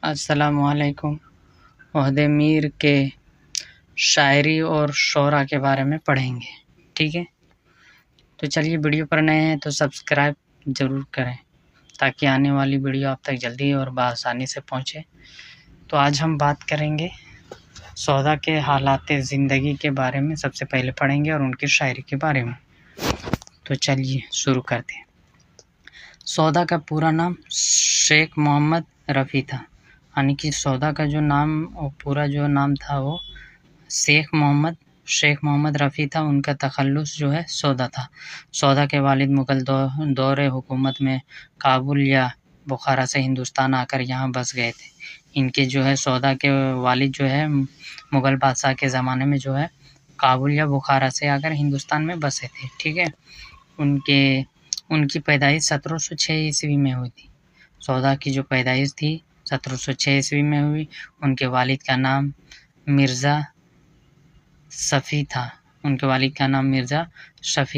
السلام علیکم۔ عہدہ میر کے شاعری اور شعرا کے بارے میں پڑھیں گے، ٹھیک ہے؟ تو چلیے، ویڈیو پر نئے ہیں تو سبسکرائب ضرور کریں تاکہ آنے والی ویڈیو آپ تک جلدی اور بآسانی سے پہنچے۔ تو آج ہم بات کریں گے سودا کے حالات زندگی کے بارے میں، سب سے پہلے پڑھیں گے اور ان کی شاعری کے بارے میں۔ تو چلیے شروع کرتے ہیں۔ سودا کا پورا نام شیخ محمد رفیع تھا، یعنی کہ سودا کا پورا نام تھا وہ شیخ محمد رفیع تھا۔ ان کا تخلص سودا تھا۔ سودا کے والد مغل دور حکومت میں کابل یا بخارا سے ہندوستان آ کر یہاں بس گئے تھے۔ ان کے سودا کے والد مغل بادشاہ کے زمانے میں کابل یا بخارا سے آ کر ہندوستان میں بسے تھے، ٹھیک ہے؟ ان کی پیدائش 1706 عیسوی میں ہوئی تھی۔ سودا کی پیدائش تھی 1706 عیسوی میں ہوئی۔ ان کے والد کا نام مرزا شفیع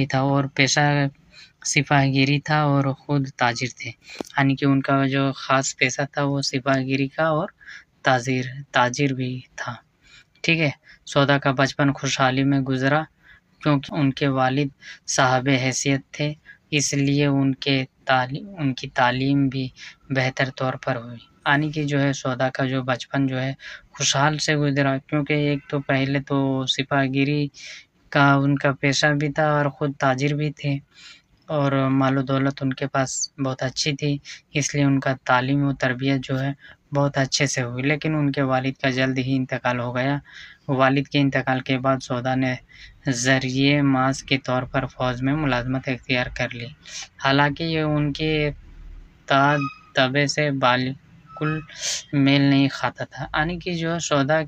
تھا اور پیشہ سپاہ گیری تھا اور خود تاجر تھے، یعنی کہ ان کا خاص پیشہ تھا وہ سپاہ گیری کا اور تاجر بھی تھا، ٹھیک ہے؟ سودا کا بچپن خوشحالی میں گزرا کیونکہ ان کے والد صاحب حیثیت تھے، اس لیے ان کی تعلیم بھی بہتر طور پر ہوئی، یعنی کہ سودا کا بچپن خوشحال سے گزرا کیونکہ ایک تو پہلے تو سپاہ گیری کا ان کا پیشہ بھی تھا اور خود تاجر بھی تھے، اور مال و دولت ان کے پاس بہت اچھی تھی، اس لیے ان کا تعلیم و تربیت بہت اچھے سے ہوئی۔ لیکن ان کے والد کا جلد ہی انتقال ہو گیا۔ والد کے انتقال کے بعد سودا نے ذریعہ معاش کے طور پر فوج میں ملازمت اختیار کر لی، حالانکہ یہ ان کے طبع سے بالکل میل نہیں کھاتا تھا، یعنی کہ سودا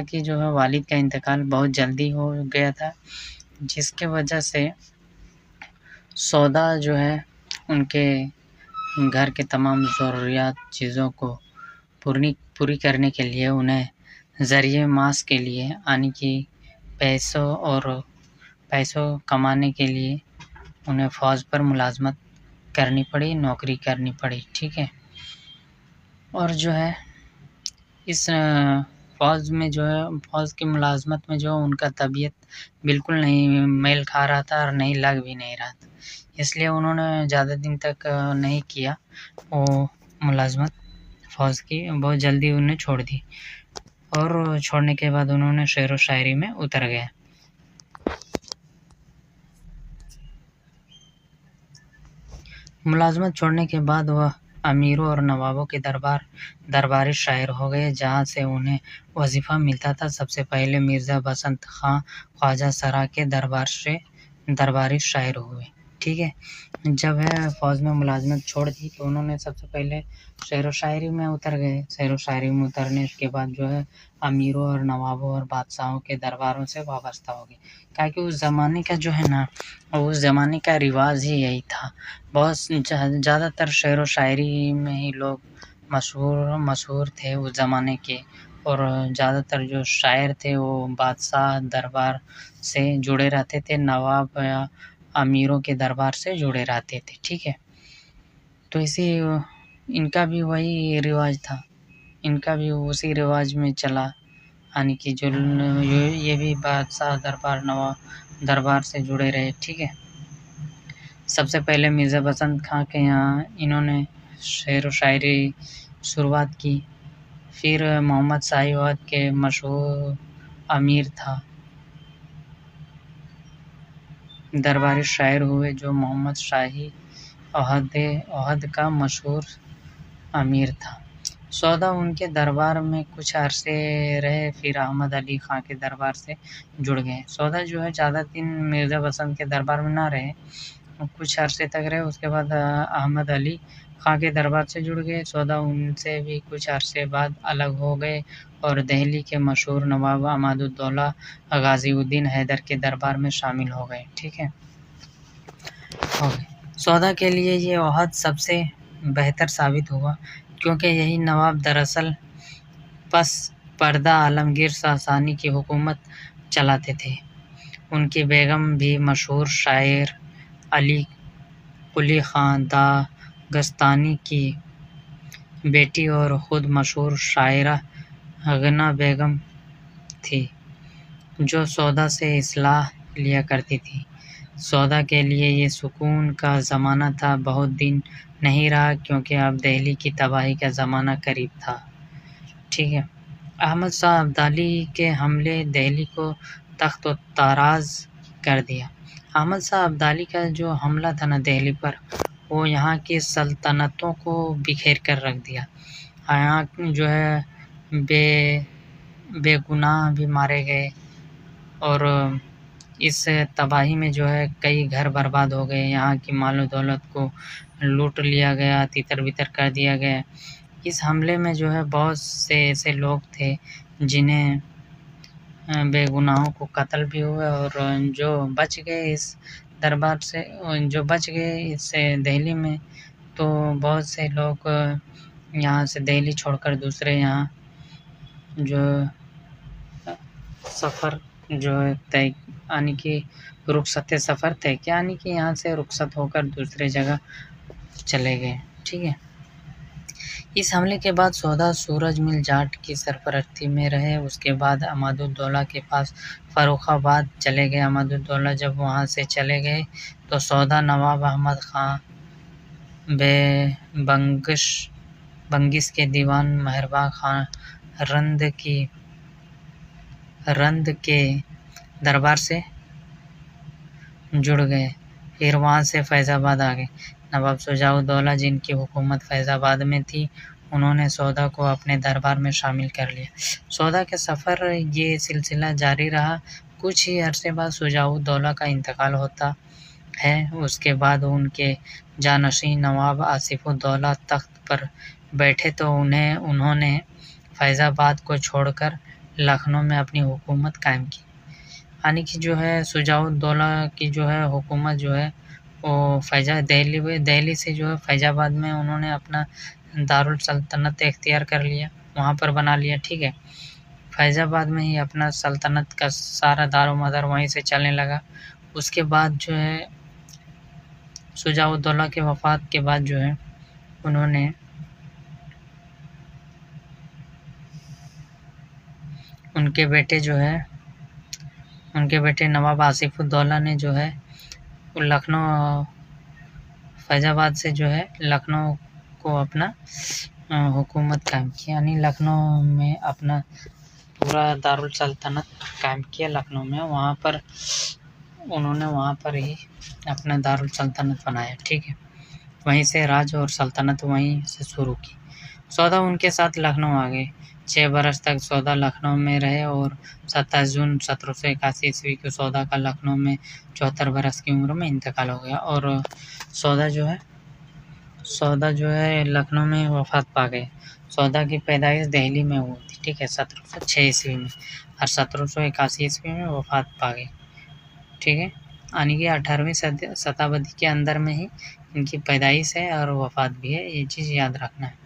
کی والد کا انتقال بہت جلدی ہو گیا تھا، جس کی وجہ سے سودا ان کے گھر کے تمام ضروریات چیزوں کو پوری کرنے کے لیے انہیں ذریعہ معاش کے لیے، یعنی کہ پیسوں کمانے کے لیے انہیں فوج پر ملازمت کرنی پڑی، نوکری کرنی پڑی، ٹھیک ہے؟ اور اس فوج کی ملازمت میں ان کا طبیعت بالکل نہیں میل کھا رہا تھا اور نہیں لگ بھی نہیں رہا تھا، اس لیے انہوں نے زیادہ دن تک نہیں کیا وہ ملازمت فوج کی، بہت جلدی انہیں چھوڑ دی، اور چھوڑنے کے بعد انہوں نے شعر و شاعری میں اتر گئے۔ ملازمت چھوڑنے کے بعد وہ امیروں اور نوابوں کے درباری شاعر ہو گئے، جہاں سے انہیں وظیفہ ملتا تھا۔ سب سے پہلے مرزا بسنت خاں خواجہ سرا کے درباری شاعر ہوئے، ٹھیک ہے؟ جب فوج میں ملازمت چھوڑ دی تو انہوں نے سب سے پہلے شعر و شاعری میں اتر گئے۔ شعر و شاعری میں اترنے کے بعد امیروں اور نوابوں اور بادشاہوں کے درباروں سے وابستہ ہو گئے، کیونکہ اس زمانے کا اس زمانے کا رواج ہی یہی تھا۔ بہت زیادہ تر شعر و شاعری میں ہی لوگ مشہور تھے اس زمانے کے، اور زیادہ تر شاعر تھے وہ بادشاہ دربار سے جڑے رہتے تھے، نواب یا امیروں کے دربار سے جڑے رہتے تھے، ٹھیک ہے؟ تو ان کا بھی وہی رواج تھا، ان کا بھی اسی رواج میں چلا، یعنی کہ یہ بھی بادشاہ دربار سے جڑے رہے، ٹھیک ہے؟ سب سے پہلے مرزا بسنت خاں کے یہاں انہوں نے شعر و شاعری شروعات کی، پھر محمد شاہی عہد کے مشہور امیر تھا درباری شاعر ہوئے جو محمد شاہی عہد کا مشہور امیر تھا۔ سودا ان کے دربار میں کچھ عرصے رہے، پھر احمد علی خاں کے دربار سے جڑ گئے۔ سودا زیادہ دن مرزا بسنت کے دربار میں نہ رہے، کچھ عرصے تک رہے، اس کے بعد احمد علی خاں کے دربار سے جڑ گئے۔ سودا ان سے بھی کچھ عرصے بعد الگ ہو گئے اور دہلی کے مشہور نواب عماد الدولہ غازی الدین حیدر کے دربار میں شامل ہو گئے، ٹھیک ہے؟ سودا کے لیے یہ عہد سب سے بہتر ثابت ہوا کیونکہ یہی نواب دراصل پس پردہ عالمگیر ساسانی کی حکومت چلاتے تھے۔ ان کی بیگم بھی مشہور شاعر علی قلی خاں داغستانی کی بیٹی اور خود مشہور شاعرہ غنا بیگم تھی، جو سودا سے اصلاح لیا کرتی تھی۔ سودا کے لیے یہ سکون کا زمانہ تھا بہت دن نہیں رہا، کیونکہ اب دہلی کی تباہی کا زمانہ قریب تھا۔ ٹھیک ہے، احمد شاہ ابدالی کے حملے دہلی کو تخت و تاراج کر دیا۔ احمد شاہ ابدالی کا جو حملہ تھا نا دہلی پر، وہ یہاں کی سلطنتوں کو بکھیر کر رکھ دیا۔ یہاں جو ہے بے گناہ بھی مارے گئے، اور اس تباہی میں جو ہے کئی گھر برباد ہو گئے، یہاں کی مال و دولت کو لوٹ لیا گیا، تیتر بتر کر دیا گیا۔ اس حملے میں جو ہے بہت سے ایسے لوگ تھے جنہیں بے گناہوں کو قتل بھی ہوئے، اور جو بچ گئے اس دربار سے، جو بچ گئے اس سے دہلی میں، تو بہت سے لوگ یہاں سے دہلی چھوڑ کر دوسرے یہاں جو سفر جو طے یعنی کہ رخصت سفر طے کیا، یعنی کہ یہاں سے رخصت ہو کر دوسرے جگہ چلے گئے۔ ٹھیک ہے، اس حملے کے بعد سودا سورج مل جاٹ کی سرپرستی میں رہے۔ اس کے بعد عماد الدولہ کے پاس فروخ آباد چلے گئے۔ عماد الدولہ جب وہاں سے چلے گئے تو سودا نواب احمد خاں بنگس کے دیوان مہرباں خاں رند کے دربار سے جڑ گئے، پھر وہاں سے فیض آباد آ گئے۔ نواب شجاع الدولہ جن کی حکومت فیض آباد میں تھی، انہوں نے سودا کو اپنے دربار میں شامل کر لیا۔ سودا کے سفر یہ سلسلہ جاری رہا۔ کچھ ہی عرصے بعد شجاع الدولہ کا انتقال ہوتا ہے۔ اس کے بعد ان کے جانشین نواب آصف الدولہ تخت پر بیٹھے تو انہوں نے فیض آباد کو چھوڑ کر لکھنؤ میں اپنی حکومت قائم کی۔ یعنی کہ جو ہے شجاع الدولہ کی جو ہے حکومت جو ہے وہ دہلی سے جو ہے فیض آباد میں انہوں نے اپنا دارالسلطنت اختیار کر لیا، وہاں پر بنا لیا۔ ٹھیک ہے، فیض آباد میں ہی اپنا سلطنت کا سارا دار و مدار وہیں سے چلنے لگا۔ اس کے بعد جو ہے شجاع الدولہ کے وفات کے بعد جو ہے انہوں نے ان کے بیٹے نواب آصف الدولہ نے جو ہے فیض آباد سے جو ہے لکھنؤ کو اپنا حکومت قائم کیا، یعنی لکھنؤ میں اپنا پورا دارالسلطنت قائم کیا لکھنؤ میں۔ انہوں نے وہاں پر ہی اپنا دارالسلطنت بنایا۔ ٹھیک ہے، وہیں سے راج اور سلطنت وہیں سے شروع کی۔ سودا ان کے ساتھ لکھنؤ آ گئے۔ 6 برس تک سودا لکھنؤ میں رہے، اور 27 جون 1781 عیسوی کو سودا کا لکھنؤ میں 74 برس کی عمر میں انتقال ہو گیا، اور سودا جو ہے لکھنؤ میں وفات پا گئے۔ سودا کی پیدائش دہلی میں ہوئی تھی، ٹھیک ہے، 1706 عیسوی میں، اور 1781 عیسوی میں وفات پا گئے۔ ٹھیک ہے، یعنی کہ 18ویں شتابدی کے اندر میں ہی ان کی پیدائش ہے اور وفات بھی ہے، یہ چیز یاد رکھنا ہے۔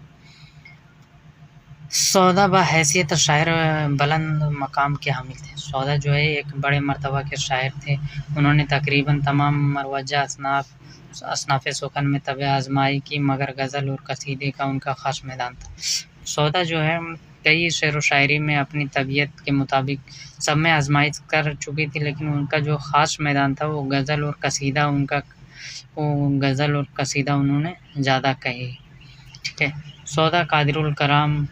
سودا بحیثیت شاعر بلند مقام کے حامل تھے۔ سودا جو ہے ایک بڑے مرتبہ کے شاعر تھے۔ انہوں نے تقریباً تمام مروجہ اصناف سخن میں طبع آزمائی کی، مگر غزل اور قصیدے کا ان کا خاص میدان تھا۔ سودا جو ہے کئی شعر و شاعری میں اپنی طبیعت کے مطابق سب میں آزمائش کر چکی تھی، لیکن ان کا جو خاص میدان تھا وہ غزل اور قصیدہ انہوں نے زیادہ کہی۔ ٹھیک ہے، سودا قادر الکلام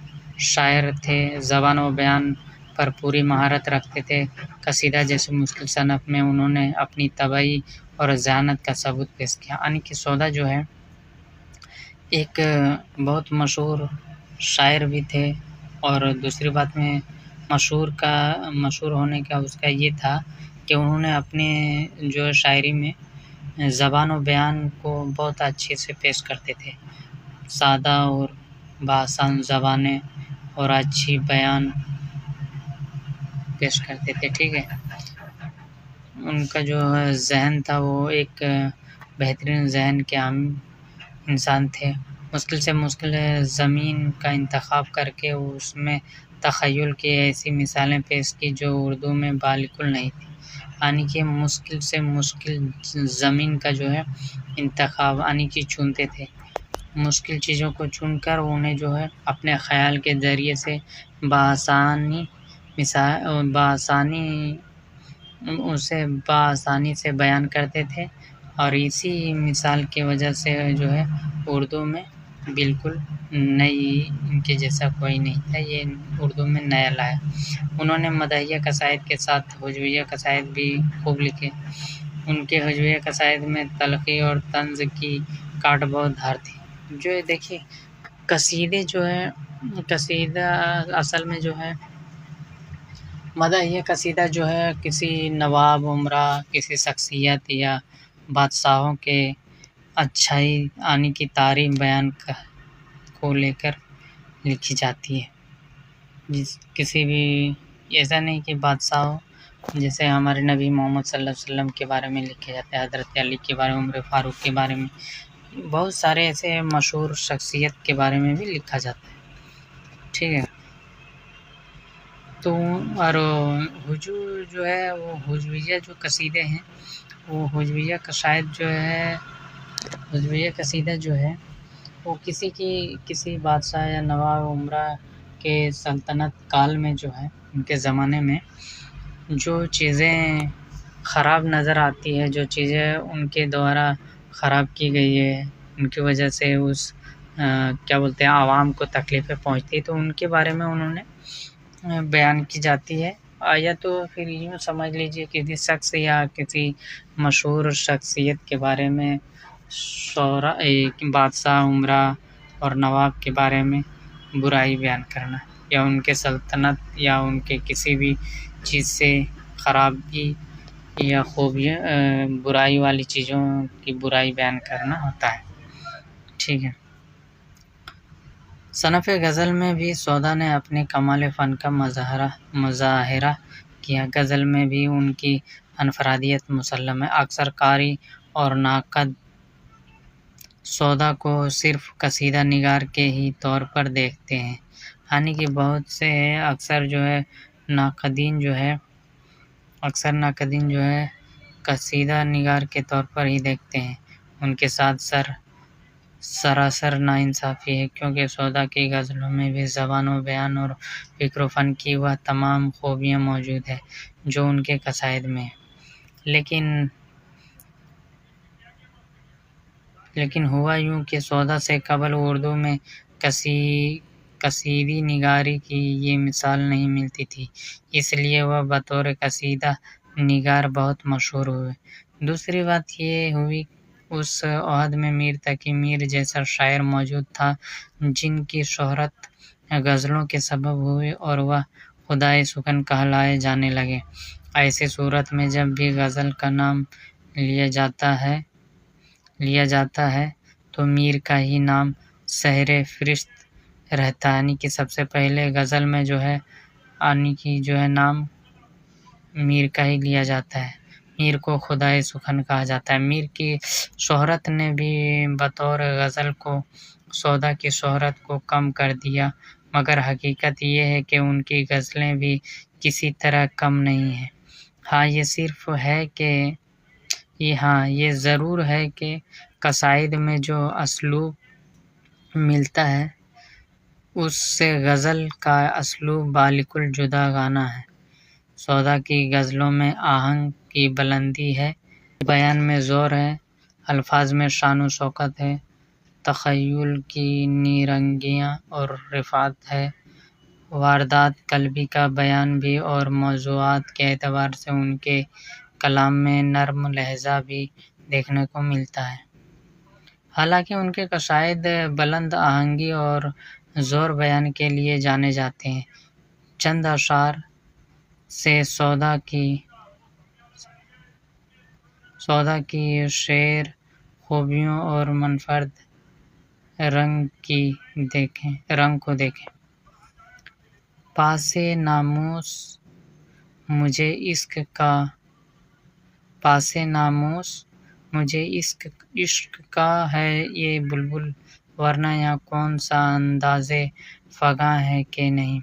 شاعر تھے، زبان و بیان پر پوری مہارت رکھتے تھے۔ قصیدہ جیسے مشکل صنف میں انہوں نے اپنی طبعی اور ذہانت کا ثبوت پیش کیا۔ یعنی کہ سودا جو ہے ایک بہت مشہور شاعر بھی تھے، اور دوسری بات میں مشہور ہونے کا اس کا یہ تھا کہ انہوں نے اپنے جو شاعری میں زبان و بیان کو بہت اچھے سے پیش کرتے تھے، سادہ اور بآسان زبانیں اور اچھی بیان پیش کرتے تھے۔ ٹھیک ہے، ان کا جو ذہن تھا وہ ایک بہترین ذہن کے عام انسان تھے۔ مشکل سے مشکل زمین کا انتخاب کر کے اس میں تخیل کی ایسی مثالیں پیش کی جو اردو میں بالکل نہیں تھی۔ یعنی کہ مشکل سے مشکل زمین کا جو ہے انتخاب یعنی کہ چنتے تھے، مشکل چیزوں کو چن کر انہیں جو ہے اپنے خیال کے ذریعے سے بآسانی سے بیان کرتے تھے، اور اسی مثال کی وجہ سے جو ہے اردو میں بالکل نئی، ان کے جیسا کوئی نہیں تھا، یہ اردو میں نیا لایا۔ انہوں نے مدحیہ قصائد کے ساتھ ہجویہ قصائد بھی خوب لکھے۔ ان کے ہجویہ قصائد میں تلخی اور طنز کی کاٹ بہت دھار تھی۔ جو دیکھیے قصیدے جو ہے، قصیدہ اصل میں جو ہے مدحیہ قصیدہ جو ہے کسی نواب، امراء، کسی شخصیت یا بادشاہوں کے اچھائی آنے کی تعریف بیان کو لے کر لکھی جاتی ہے۔ کسی بھی ایسا نہیں کہ بادشاہ ہو، جیسے ہمارے نبی محمد صلی اللہ علیہ وسلم کے بارے میں لکھے جاتے ہیں، حضرت علی کے بارے میں، عمر فاروق کے بارے میں، بہت سارے ایسے مشہور شخصیت کے بارے میں بھی لکھا جاتا ہے، ٹھیک ہے۔ تو اور جو ہے وہ ہجویہ جو قصیدے ہیں، وہ ہجویہ قصیدہ جو ہے وہ کسی بادشاہ یا نواب امراء کے سلطنت کال میں جو ہے، ان کے زمانے میں جو چیزیں خراب نظر آتی ہے، جو چیزیں ان کے دوارا خراب کی گئی ہے، ان کی وجہ سے عوام کو تکلیفیں پہنچتی، تو ان کے بارے میں انہوں نے بیان کی جاتی ہے۔ یا تو پھر یوں سمجھ لیجیے کسی شخص یا کسی مشہور شخصیت کے بارے میں، بادشاہ، امراء اور نواب کے بارے میں برائی بیان کرنا، یا ان کے سلطنت یا ان کے کسی بھی چیز سے خرابی یا خوبیاں، برائی والی چیزوں کی برائی بیان کرنا ہوتا ہے، ٹھیک ہے۔ صنف غزل میں بھی سودا نے اپنے کمال فن کا مظاہرہ کیا۔ غزل میں بھی ان کی انفرادیت مسلم ہے۔ اکثر قاری اور ناقد سودا کو صرف قصیدہ نگار کے ہی طور پر دیکھتے ہیں، یعنی کہ بہت سے اکثر ناقدین جو ہے قصیدہ نگار کے طور پر ہی دیکھتے ہیں۔ ان کے ساتھ سراسر ناانصافی ہے، کیونکہ سودا کی غزلوں میں بھی زبان و بیان اور فکر و فن کی وہ تمام خوبیاں موجود ہیں جو ان کے قصائد میں ہیں۔ لیکن ہوا یوں کہ سودا سے قبل اردو میں قصیدی نگاری کی یہ مثال نہیں ملتی تھی، اس لیے وہ بطور قصیدہ نگار بہت مشہور ہوئے۔ دوسری بات یہ ہوئی اس عہد میں میر تقی میر جیسا شاعر موجود تھا جن کی شہرت غزلوں کے سبب ہوئی اور وہ خدائے سخن کہلائے جانے لگے۔ ایسی صورت میں جب بھی غزل کا نام لیا جاتا ہے تو میر کا ہی نام سہرِ فہرست رہتا ہے، یعنی کہ سب سے پہلے غزل میں نام میر کا ہی لیا جاتا ہے۔ میر کو خدائے سخن کہا جاتا ہے۔ میر کی شہرت نے بھی بطور غزل کو سودا کی شہرت کو کم کر دیا، مگر حقیقت یہ ہے کہ ان کی غزلیں بھی کسی طرح کم نہیں ہیں۔ یہ ضرور ہے کہ قصائد میں جو اسلوب ملتا ہے اس سے غزل کا اسلوب بالکل جداگانہ ہے۔ سودا کی غزلوں میں آہنگ کی بلندی ہے، بیان میں زور ہے، الفاظ میں شان و شوکت ہے، تخیل کی نیرنگیاں اور رفعت ہے، واردات قلبی کا بیان بھی، اور موضوعات کے اعتبار سے ان کے کلام میں نرم لہجہ بھی دیکھنے کو ملتا ہے۔ حالانکہ ان کے قصائد بلند آہنگی اور زور بیان کے لیے جانے جاتے ہیں۔ چند اشعار سے سودا کی شعر خوبیوں اور منفرد رنگ کو دیکھیں۔ پاسِ ناموس مجھے عشق کا ہے یہ بلبل، ورنہ یہاں کون سا اندازِ فغاں ہے کہ نہیں۔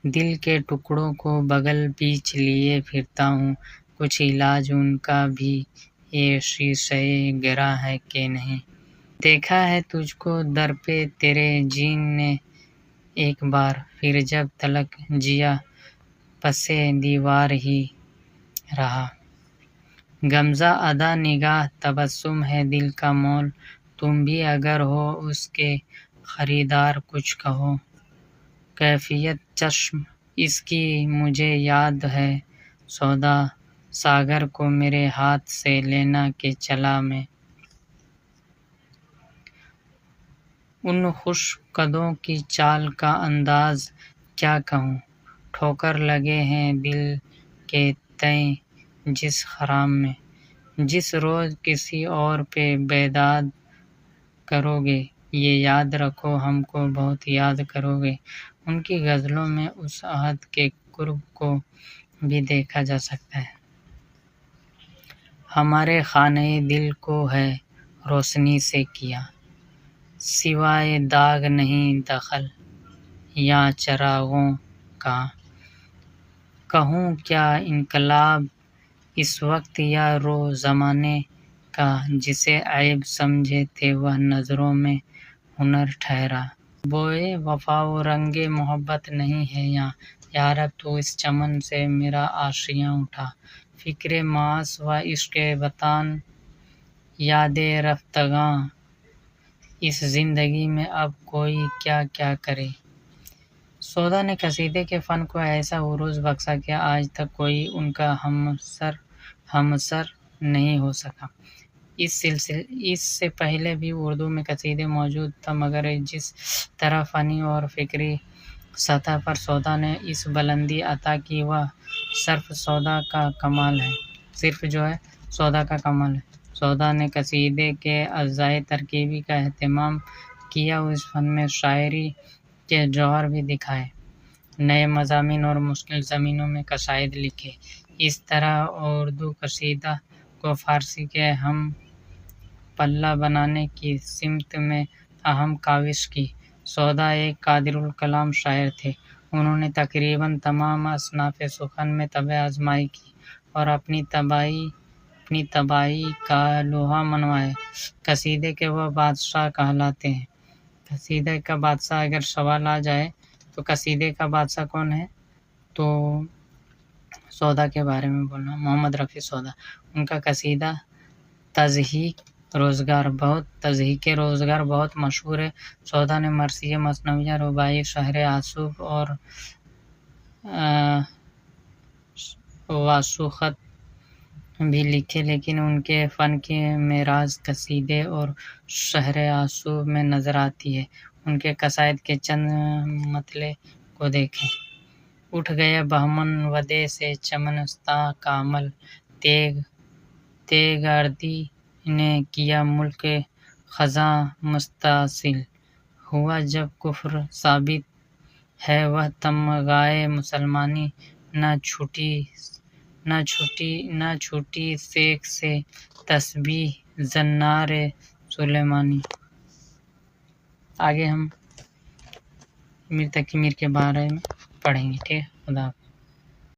دل کے ٹکڑوں کو بغل بیچ لیے پھرتا ہوں، کچھ علاج ان کا بھی یہ شیشۂ گراں ہے کہ نہیں۔ دیکھا ہے تجھ کو در پہ تیرے جین نے ایک بار، پھر جب تلک جیا پسے دیوار ہی رہا۔ غمزہ ادا نگاہ تبسم ہے دل کا مول، تم بھی اگر ہو اس کے خریدار کچھ کہو۔ کیفیت چشم اس کی مجھے یاد ہے سودا، ساغر کو میرے ہاتھ سے لینا کہ چلا میں۔ ان خوش قدوں کی چال کا انداز کیا کہوں، ٹھوکر لگے ہیں دل کے تئیں جس خرام میں۔ جس روز کسی اور پہ بیداد کرو گے، یہ یاد رکھو ہم کو بہت یاد کرو گے۔ ان کی غزلوں میں اس عہد کے قرب کو بھی دیکھا جا سکتا ہے۔ ہمارے خانہ دل کو ہے روشنی سے کیا، سوائے داغ نہیں دخل یاں چراغوں کا۔ کہوں کیا انقلاب اس وقت یا رو زمانے کا، جسے عیب سمجھے تھے وہ نظروں میں ہنر ٹھہرا۔ بوئے وفا و رنگ محبت نہیں ہے یاں، یارب تو اس چمن سے میرا آشیاں اٹھا۔ فکر معاش و عشق وطن یاد رفتگاں، اس زندگی میں اب کوئی کیا کیا کرے۔ سودا نے قصیدے کے فن کو ایسا عروج بخشا کہ آج تک کوئی ان کا ہمسر نہیں ہو سکا۔ اس سے پہلے بھی اردو میں قصیدے موجود تھا، مگر جس طرح فنی اور فکری سطح پر سودا نے اس بلندی عطا کی وہ صرف سودا کا کمال ہے۔ سودا نے قصیدے کے اجزائے ترکیبی کا اہتمام کیا، اس فن میں شاعری کے جوہر بھی دکھائے، نئے مضامین اور مشکل زمینوں میں قصائد لکھے۔ اس طرح اردو قصیدہ کو فارسی کے ہم پلہ بنانے کی سمت میں اہم کاوش کی۔ سودا ایک قادر الکلام شاعر تھے۔ انہوں نے تقریباً تمام اصناف سخن میں طبع آزمائی کی اور اپنی طباعی کا لوہا منوایا۔ قصیدے کے وہ بادشاہ کہلاتے ہیں۔ قصیدے کا بادشاہ، اگر سوال آ جائے تو قصیدے کا بادشاہ کون ہے، تو سودا کے بارے میں بولنا، محمد رفیع سودا۔ ان کا قصیدہ تضحیک روزگار بہت مشہور ہے۔ سودا نے مرثیہ، مثنویہ، رباعی، شہر آسوب اور واسوخط بھی لکھے، لیکن ان کے فن کی معراج قصیدے اور شہر آسوب میں نظر آتی ہے۔ ان کے قصائد کے چند مطلع کو دیکھیں۔ اٹھ گیا بہمن ودے سے چمنستاں کا عمل، تیغ اردی نے کیا ملک خزاں مستاصل، ہوا جب کفر ثابت ہے وہ تمغائے مسلمانی، نہ چھوٹی سیخ سے تسبیح زنار سلیمانی۔ آگے ہم میر تقی میر کے بارے میں پڑھیں گے، ٹھیک ہے۔ خدا حافظ۔